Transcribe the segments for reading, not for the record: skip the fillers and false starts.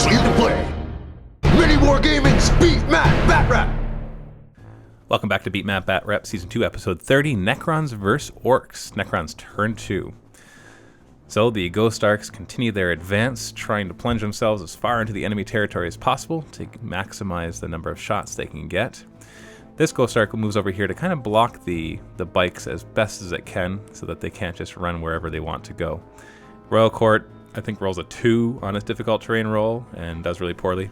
Orks lead the play. Mini War Gaming's Beat Map Batrep. Welcome back to Beat Map Batrep, Season 2, Episode 30, Necrons vs. Orks. Necrons Turn 2. So the Ghost Orks continue their advance, trying to plunge themselves as far into the enemy territory as possible to maximize the number of shots they can get. This Ghost Ork moves over here to kind of block the bikes as best as it can so that they can't just run wherever they want to go. Royal Court, I think, rolls a 2 on its difficult terrain roll and does really poorly.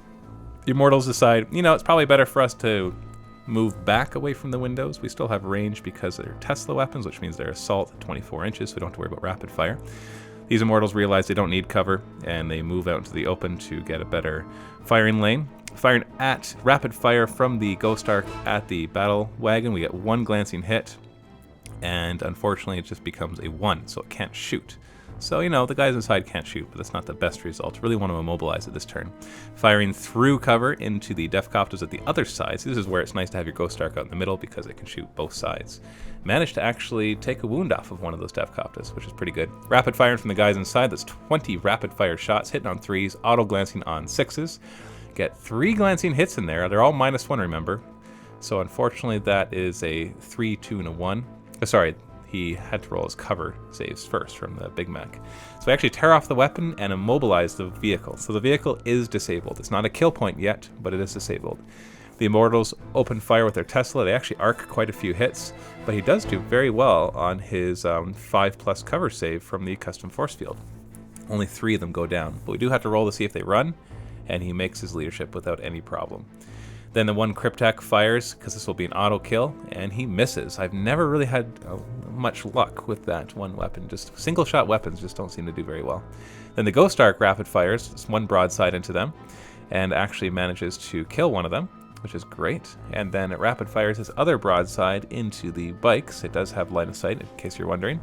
The Immortals decide, it's probably better for us to move back away from the windows. We still have range because they're Tesla weapons, which means they're assault at 24 inches, so we don't have to worry about rapid fire. These Immortals realize they don't need cover, and they move out into the open to get a better firing lane. Firing at rapid fire from the Ghost Ork at the battle wagon, we get one glancing hit, and unfortunately it just becomes a 1, so it can't shoot. So, the guys inside can't shoot, but that's not the best result. Really want to immobilize it this turn. Firing through cover into the Defcopters at the other side. So this is where it's nice to have your Ghost Ork out in the middle because it can shoot both sides. Managed to actually take a wound off of one of those Defcopters, which is pretty good. Rapid firing from the guys inside. That's 20 rapid fire shots, hitting on 3s, auto glancing on 6s. Get 3 glancing hits in there. They're all -1, remember. So unfortunately that is a 3, 2, and a 1. He had to roll his cover saves first from the Big Mac. So we actually tear off the weapon and immobilize the vehicle. So the vehicle is disabled. It's not a kill point yet, but it is disabled. The Immortals open fire with their Tesla. They actually arc quite a few hits, but he does do very well on his 5+ cover save from the custom force field. Only 3 of them go down, but we do have to roll to see if they run, and he makes his leadership without any problem. Then the one Cryptek fires, because this will be an auto kill, and he misses. I've never really had much luck with that one weapon. Just single shot weapons just don't seem to do very well. Then the Ghost Ork rapid fires, it's one broadside into them, and actually manages to kill one of them, which is great. And then it rapid fires his other broadside into the bikes. It does have line of sight, in case you're wondering.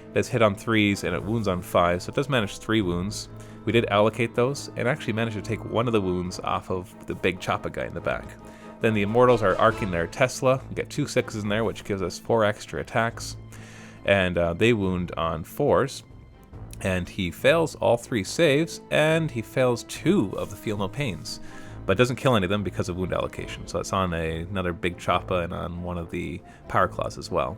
It does hit on 3s, and it wounds on 5s, so it does manage 3 wounds. We did allocate those, and actually managed to take one of the wounds off of the big Choppa guy in the back. Then the Immortals are arcing their Tesla. We get 2 6s in there, which gives us 4 extra attacks. And they wound on 4s. And he fails all 3 saves, and he fails 2 of the Feel No Pains. But doesn't kill any of them because of wound allocation. So it's on another big Choppa and on one of the Power Claws as well.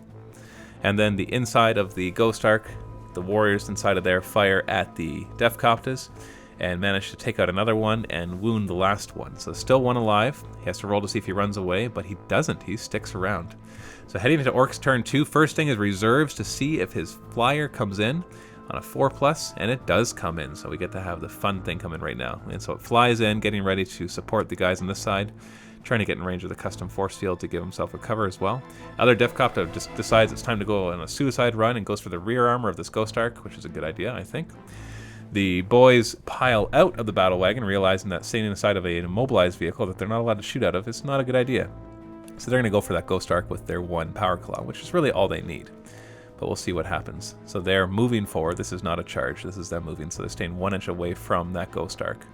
And then the inside of the Ghost Ork, the warriors inside of there fire at the Defcopters and manage to take out another one and wound the last one. So still one alive. He has to roll to see if he runs away, but he doesn't. He sticks around. So heading into Orcs turn 2, first thing is reserves to see if his flyer comes in on a 4+, and it does come in. So we get to have the fun thing come in right now. And so it flies in, getting ready to support the guys on this side, trying to get in range of the custom force field to give himself a cover as well. Other Defcopter just decides it's time to go on a suicide run and goes for the rear armor of this Ghost Ork, which is a good idea, I think. The boys pile out of the battle wagon, realizing that staying inside of an immobilized vehicle that they're not allowed to shoot out of is not a good idea. So they're going to go for that Ghost Ork with their 1 Power Claw, which is really all they need. But we'll see what happens. So they're moving forward. This is not a charge. This is them moving. So they're staying 1 inch away from that Ghost Ork.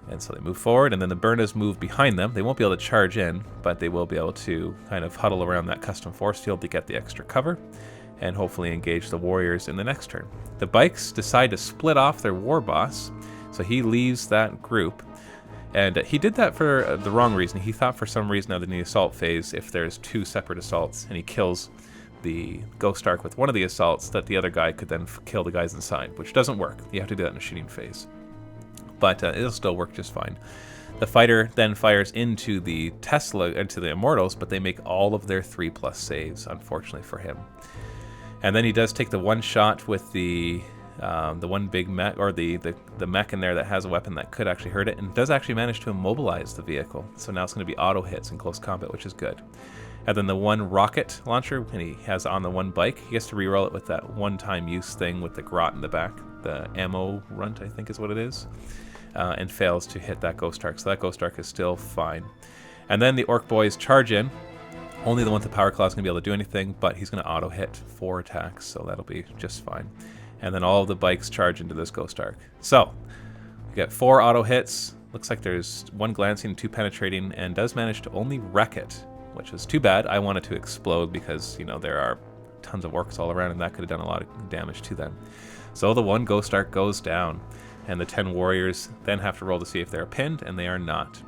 And so they move forward, and then the Burners move behind them. They won't be able to charge in, but they will be able to kind of huddle around that custom force field to get the extra cover and hopefully engage the warriors in the next turn. The bikes decide to split off their war boss, so he leaves that group. And he did that for the wrong reason. He thought for some reason that in the assault phase, if there's 2 separate assaults and he kills the Ghost Ork with one of the assaults, that the other guy could then kill the guys inside, which doesn't work. You have to do that in a shooting phase. But it'll still work just fine. The fighter then fires into the Tesla, into the Immortals, but they make all of their 3+ saves, unfortunately for him. And then he does take the one shot with the one big mech, or the mech in there that has a weapon that could actually hurt it, and does actually manage to immobilize the vehicle. So now it's going to be auto hits in close combat, which is good. And then the one rocket launcher, and he has on the one bike, he gets to reroll it with that one-time use thing with the grot in the back, the ammo runt, I think is what it is. And fails to hit that Ghost Ork. So that Ghost Ork is still fine. And then the Orc boys charge in. Only the one with the Power Claw is going to be able to do anything, but he's going to auto hit 4 attacks, so that'll be just fine. And then all of the bikes charge into this Ghost Ork. So we got 4 auto hits. Looks like there's 1 glancing and 2 penetrating, and does manage to only wreck it, which is too bad. I want it to explode because, there are tons of Orcs all around, and that could have done a lot of damage to them. So the one Ghost Ork goes down. and the 10 warriors then have to roll to see if they're pinned, and they are not.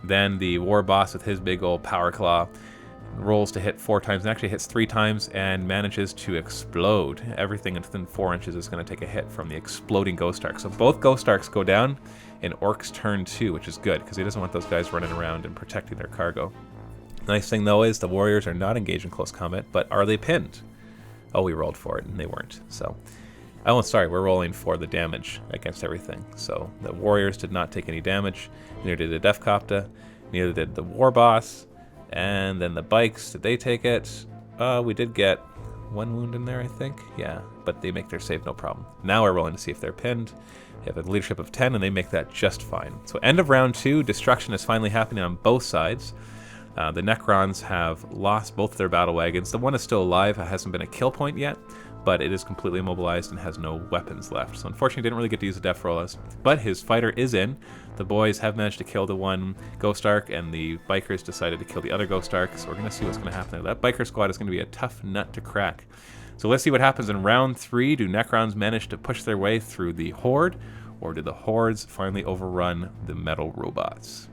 Then the war boss with his big old power claw rolls to hit 4 times, and actually hits 3 times, and manages to explode. Everything within 4 inches is going to take a hit from the exploding Ghost Ark. So both Ghost Arks go down in Ork's turn 2, which is good, because he doesn't want those guys running around and protecting their cargo. The nice thing, though, is the warriors are not engaged in close combat, but are they pinned? Oh, we rolled for it, and they weren't. So, oh, sorry, we're rolling for the damage against everything. So the warriors did not take any damage, neither did the Defkopta, neither did the war boss, and then the bikes, did they take it? We did get 1 wound in there, I think. Yeah, but they make their save no problem. Now we're rolling to see if they're pinned. They have a leadership of 10, and they make that just fine. So end of round 2, destruction is finally happening on both sides. The Necrons have lost both their battle wagons. The one is still alive. It hasn't been a kill point yet, but it is completely immobilized and has no weapons left. So unfortunately, didn't really get to use the death roll, but his fighter is in. The boys have managed to kill the one Ghost Ark, and the bikers decided to kill the other Ghost Ark. So we're going to see what's going to happen there. That biker squad is going to be a tough nut to crack. So let's see what happens in round 3. Do Necrons manage to push their way through the horde, or do the hordes finally overrun the metal robots?